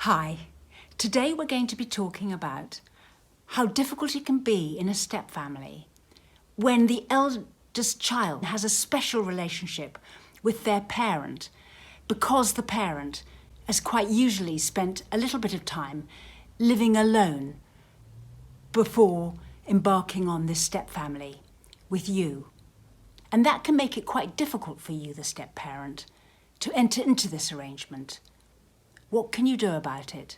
Hi, today we're going to be talking about how difficult it can be in a stepfamily when the eldest child has a special relationship with their parent because the parent has quite usually spent a little bit of time living alone before embarking on this stepfamily with you. And that can make it quite difficult for you, the step-parent, to enter into this arrangement. What can you do about it?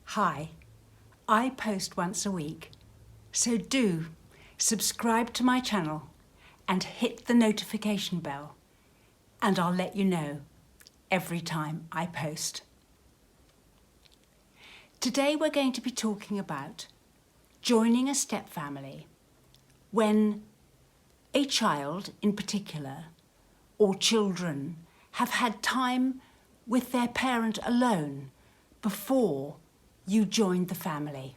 Hi, I post once a week, so do subscribe to my channel and hit the notification bell, and I'll let you know every time I post. Today we're going to be talking about joining a stepfamily when a child in particular, or children, have had time with their parent alone before you joined the family.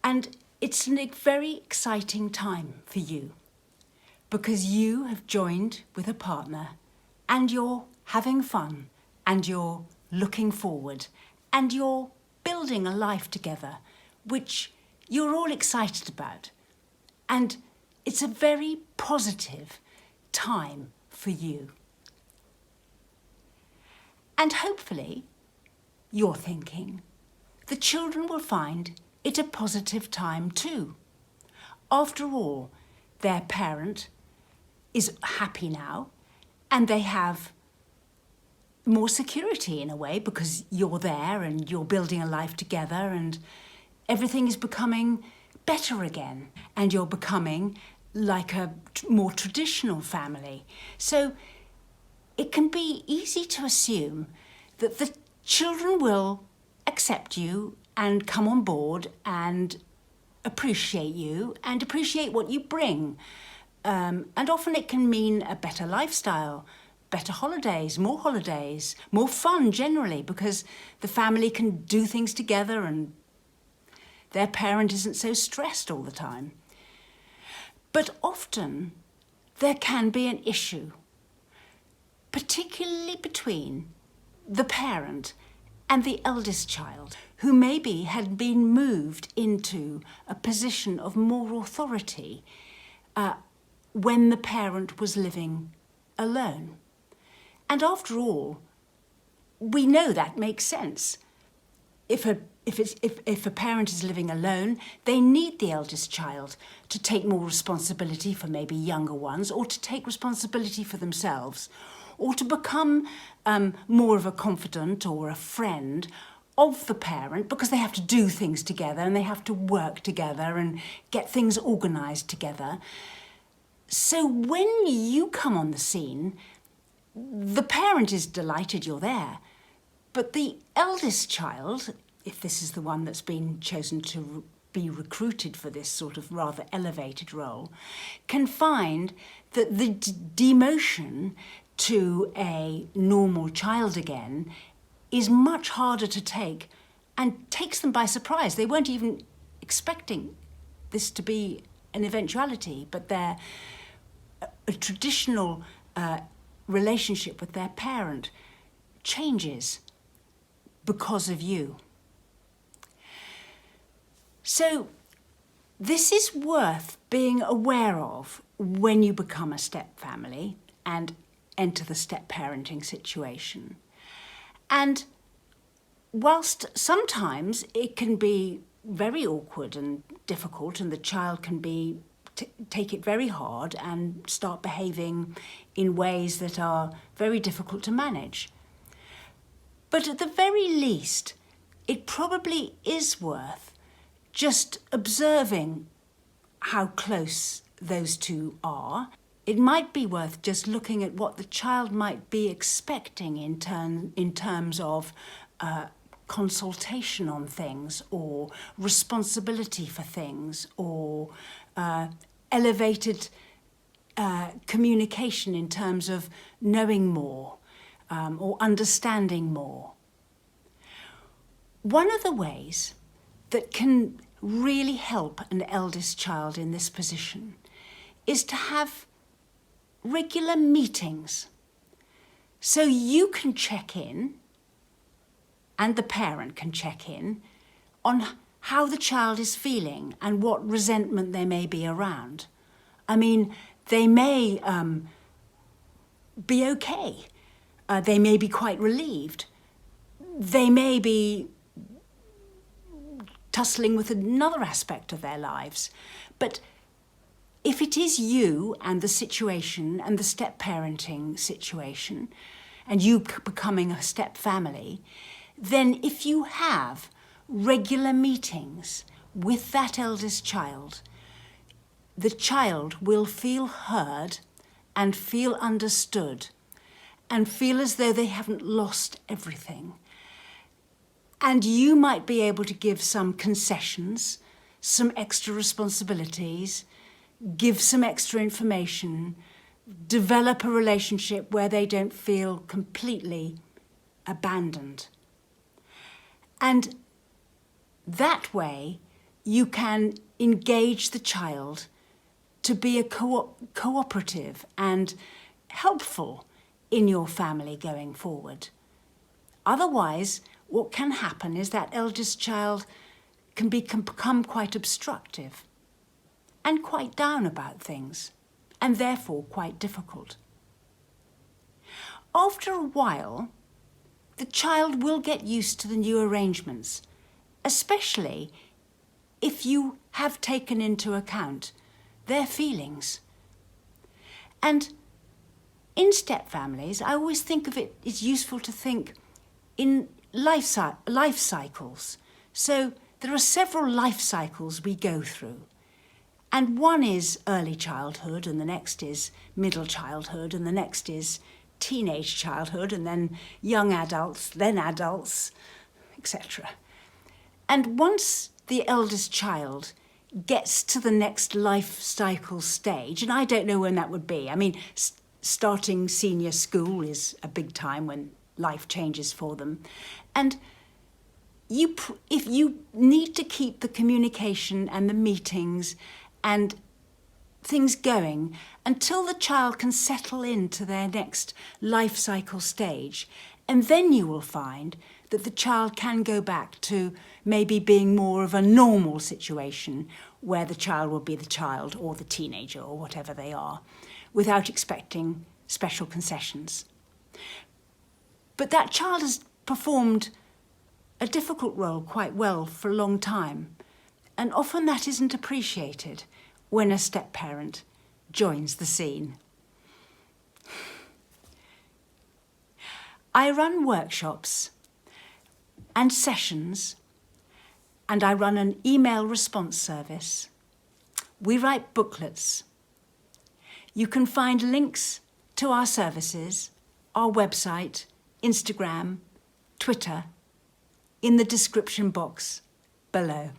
And it's a very exciting time for you because you have joined with a partner and you're having fun and you're looking forward and you're building a life together which you're all excited about. And it's a very positive time for you. And hopefully, you're thinking, the children will find it a positive time too. After all, their parent is happy now and they have more security in a way because you're there and you're building a life together and everything is becoming better again and you're becoming like a more traditional family. So it can be easy to assume that the children will accept you and come on board and appreciate you and appreciate what you bring. And often it can mean a better lifestyle, better holidays, more fun generally, because the family can do things together and their parent isn't so stressed all the time. But often there can be an issue, particularly between the parent and the eldest child, who maybe had been moved into a position of more authority when the parent was living alone. And after all, we know that makes sense. If a parent is living alone, they need the eldest child to take more responsibility for maybe younger ones, or to take responsibility for themselves, or to become more of a confidant or a friend of the parent, because they have to do things together and they have to work together and get things organised together. So when you come on the scene, the parent is delighted you're there, but the eldest child, if this is the one that's been chosen to be recruited for this sort of rather elevated role, can find that the demotion to a normal child again is much harder to take and takes them by surprise. They weren't even expecting this to be an eventuality, but they're a traditional relationship with their parent changes because of you. So this is worth being aware of when you become a step-family and enter the step-parenting situation. And whilst sometimes it can be very awkward and difficult and the child can be take it very hard and start behaving in ways that are very difficult to manage. But at the very least, it probably is worth just observing how close those two are. It might be worth just looking at what the child might be expecting in terms of consultation on things, or responsibility for things, or elevated communication in terms of knowing more or understanding more. One of the ways that can really help an eldest child in this position is to have regular meetings. So you can check in, and the parent can check in, on how the child is feeling and what resentment there may be around. I mean, they may be okay. They may be quite relieved. They may be tussling with another aspect of their lives. But if it is you and the situation and the step-parenting situation, and you becoming a step-family, then if you have regular meetings with that eldest child, the child will feel heard and feel understood and feel as though they haven't lost everything. And you might be able to give some concessions, some extra responsibilities, give some extra information, develop a relationship where they don't feel completely abandoned. And that way, you can engage the child to be a cooperative and helpful in your family going forward. Otherwise, what can happen is that eldest child can become quite obstructive and quite down about things, and therefore quite difficult. After a while, the child will get used to the new arrangements, especially if you have taken into account their feelings. And in step families, I always think of it, it's useful to think in life cycles. So there are several life cycles we go through. And one is early childhood, and the next is middle childhood, and the next is teenage childhood, and then young adults, then adults, etc. And once the eldest child gets to the next life cycle stage, and I don't know when that would be. I mean, starting senior school is a big time when life changes for them. And if you need to keep the communication and the meetings and things going until the child can settle into their next life cycle stage, and then you will find that the child can go back to maybe being more of a normal situation where the child will be the child or the teenager or whatever they are, without expecting special concessions. But that child has performed a difficult role quite well for a long time, and often that isn't appreciated when a step-parent joins the scene. I run workshops and sessions, and I run an email response service. We write booklets. You can find links to our services, our website, Instagram, Twitter, in the description box below.